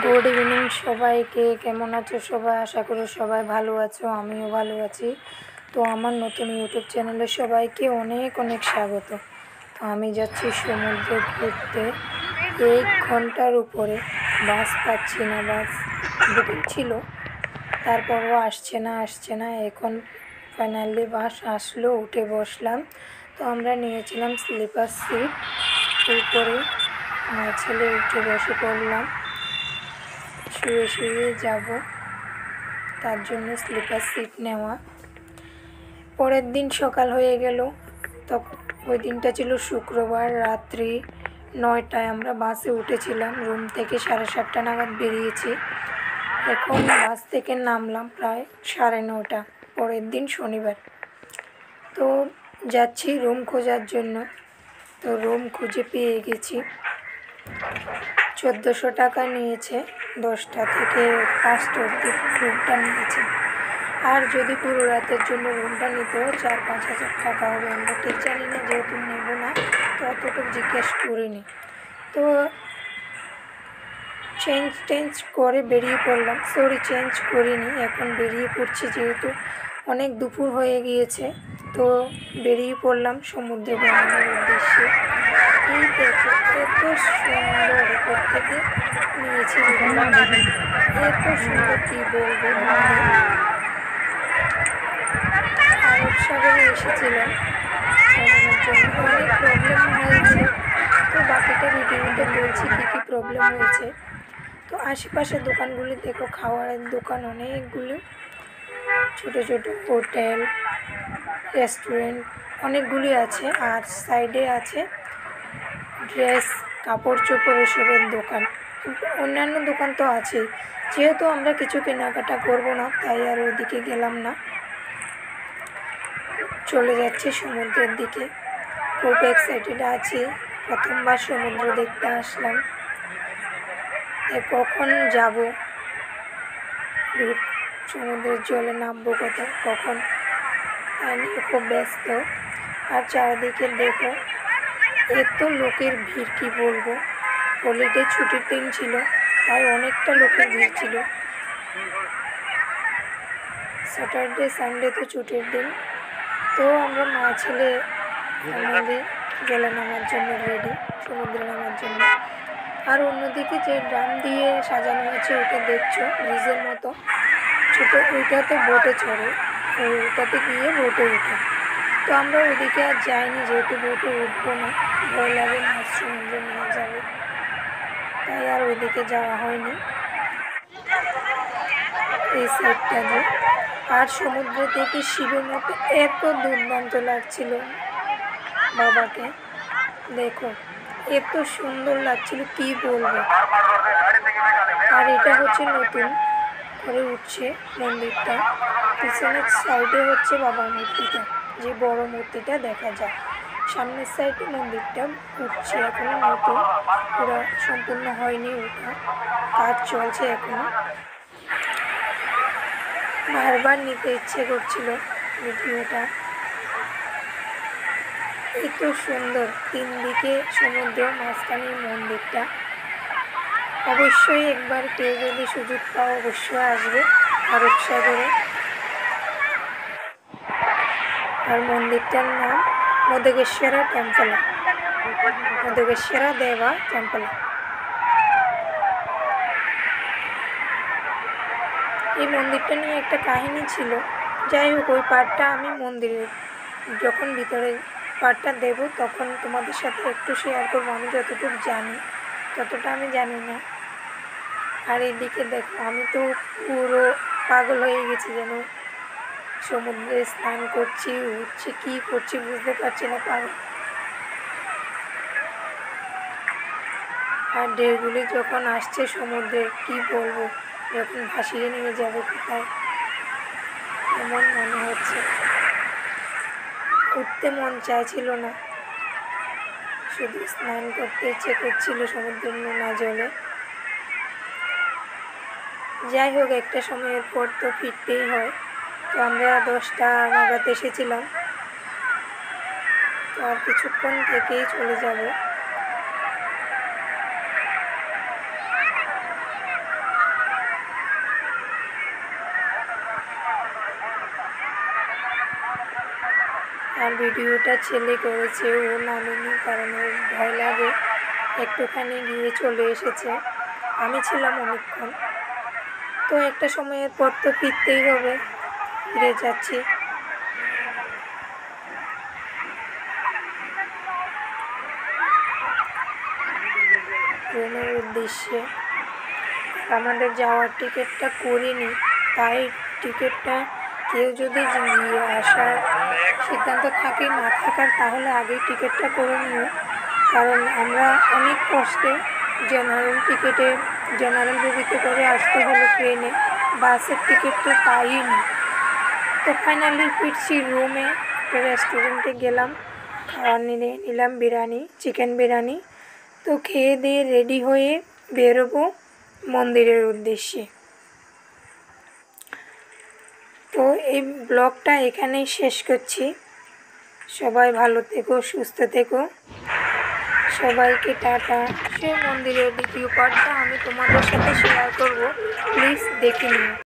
Good evening সবাইকে। কেমন আছো সবাই? আশা করি সবাই ভালো আছো, আমিও ভালো আছি। তো আমার নতুন ইউটিউব চ্যানেলে সবাইকে অনেক অনেক স্বাগত। তো আমি যাচ্ছি সমুদ্রে ঘুরতে। 1 ঘন্টার উপরে বাস পাচ্ছি না, বাস বুকিং ছিল, তারপরও আসছে না। এখন ফাইনালি বাস আসলো, উঠে বসলাম। তো আমরা নিয়েছিলাম স্লিপার সিট, উপরে ছেলে উঠে বসে পড়লাম। শুয়ে যাব, তার জন্য স্লিপার সিট নেওয়া। পরের দিন সকাল হয়ে গেল। তখন ওই দিনটা ছিল শুক্রবার। রাত্রি 9টায় আমরা বাসে উঠেছিলাম। রুম থেকে 7:30 নাগাদ বেরিয়েছি। এখন বাস থেকে নামলাম প্রায় 9:30। পরের দিন শনিবার। তো যাচ্ছি রুম খোঁজার জন্য। তো রুম খুঁজে পেয়ে গেছি। 1400 টাকা নিয়েছে, 10টা থেকে 5টা অবধি রুমটা নিয়েছে। আর যদি পুরো রাতের জন্য রুমটা নিতেও 4-5 হাজার টাকা হবে। আমরা ঠিক জানি না, যেহেতু নেব না তো অতটুকু জিজ্ঞেস করিনি। তো চেঞ্জ করে বেরিয়ে পড়লাম। চেঞ্জ করিনি, এখন বেরিয়ে পড়ছি, যেহেতু অনেক দুপুর হয়ে গিয়েছে। তো বেরিয়ে পড়লাম সমুদ্রে ভ্রমণের উদ্দেশ্যে। এই দেখো, এত সুন্দর উপর থেকে নিয়েছি এত সুন্দর, কী বলবো তোমাদের। আরব সাগরে এসেছিলাম ভ্রমণের জন্য, অনেক প্রবলেম হয়েছে। তো বাকিটা ভিডিওতে বলছি কী কী প্রবলেম হয়েছে। তো আশেপাশের দোকানগুলি দেখো, খাবারের দোকান অনেকগুলি, ছোটো ছোটো হোটেল, রেস্টুরেন্ট অনেকগুলি আছে। আর সাইডে আছে ড্রেস, কাপড় চোপড় এসবের দোকান। অন্যান্য দোকান তো আছেই, যেহেতু আমরা কিছু কেনাকাটা করবো না তাই আর ওইদিকে গেলাম না। চলে যাচ্ছে সমুদ্রের দিকে। খুব এক্সাইটেড আছি, প্রথমবার সমুদ্র দেখতে আসলাম। কখন যাব, সমুদ্রের জলে নামবো কখন, তাই নিয়ে খুব ব্যস্ত। আর চারিদিকে দেখো, এত লোকের ভিড়, কী বলবো। হলিডে ছুটির দিন ছিল, তাই অনেকটা লোকের ভিড় ছিল। স্যাটারডে সানডে তো ছুটির দিন। তো আমরা মা ছেলে ফ্যামিলি জলে নামার জন্য রেডি, সমুদ্রে নামার জন্য। আর অন্যদিকে যে ড্রাম দিয়ে সাজানো আছে ওটা দেখছো, ব্রিজের মতো ছোটো, ওইটাতে বোটে চড়ে, ওইটাতে গিয়ে বোটে উঠে। তো আমরা ওইদিকে আর যাইনি, যেহেতু বোটে উঠবো না, ভয় লাগে, মাছ সমুদ্রে নিয়ে যাবে, তাই আর ওইদিকে যাওয়া হয়নি এই সাইডটাতে। আর সমুদ্র থেকে শিবের মতো এত দুর্দান্ত লাগছিল বাবাকে, দেখো এত সুন্দর লাগছিল, কি বলবো। আর এটা হচ্ছে নতুন করে উঠছে মন্দিরটা। পিছনের সাইডে হচ্ছে বাবার মূর্তিটা, যে বড় মূর্তিটা দেখা যায়। সামনের সাইডে মন্দিরটা উঠছে, এখনো নতুন, পুরো সম্পূর্ণ হয়নি, ওটা কাজ চলছে এখনো। বারবার নিতে ইচ্ছে করছিল ভিডিওটা। এত সুন্দর, 3 দিকে সমুদ্র, মাঝখানে মন্দিরটা। অবশ্যই একবার কেউ যদি সুযোগ পাও অবশ্যই আসবে আরব সাগরে। আর মন্দিরটার নাম মধুকেশ্বর টেম্পল, মধুকেশ্বর দেবা টেম্পল। এই মন্দিরটা নিয়ে একটা কাহিনী ছিল। যাই হোক, ওই পার্টটা আমি মন্দিরের যখন ভিতরে পার্টটা দেব তখন তোমাদের সাথে একটু শেয়ার করবো। আমি যতটুকু জানি ততটা আমি জানি না। আর এদিকে দেখো, আমি তো পুরো পাগল হয়ে গেছি, যেন সমুদ্রে স্নান করছি, উঠছি, কী করছি বুঝতে পারছি না, পাগল। আর ঢেউগুলি যখন আসছে সমুদ্রে, কি বলবো, যখন ভাসিয়ে নিয়ে যাবে কোথায়, এমন মনে হচ্ছে। উঠতে মন চাইছিল না, শুধু স্নান করতে ইচ্ছে করছিল সমুদ্রের নোনা জলে। যাই হোক, একটা সময়ের পর তো ফিরতেই হয়। তো আমরা 10টা নাগাদ এসেছিলাম, তো আর কিছুক্ষণ থেকেই চলে যাব। আর ভিডিওটা ছেলে করেছে, ও নামেনি, কারণ ওর ভয় লাগে, একটুখানি গিয়ে চলে এসেছে। আমি ছিলাম অনেকক্ষণ। তো একটা সময়ের পর তো ফিরতেই হবে, ফিরে যাচ্ছি। রুমের উদ্দেশ্যে আমাদের যাওয়ার টিকিটটা করিনি, তাই টিকিটটা কেউ যদি গিয়ে আসার সিদ্ধান্ত থাকে না থাকার, তাহলে আগেই টিকিটটা করে নিও। কারণ আমরা অনেক কষ্টে জেনারেল বগিতে করে আসতে হলো ট্রেনে, বাসের টিকিট তো পাইনি। তো ফাইনালি ফিরছি রুমে। একটা রেস্টুরেন্টে গেলাম, খাবার নিলাম বিরিয়ানি, চিকেন বিরিয়ানি। তো খেয়ে দিয়ে রেডি হয়ে বেরোবো মন্দিরের উদ্দেশ্যে। তো এই ব্লগটা এখানেই শেষ করছি। সবাই ভালো থেকো, সুস্থ থেকো, সবাইকে টাটা। সেই মন্দিরের দ্বিতীয় পার্টটা আমি তোমাদের সাথে শেয়ার করব, প্লিজ দেখে নিও।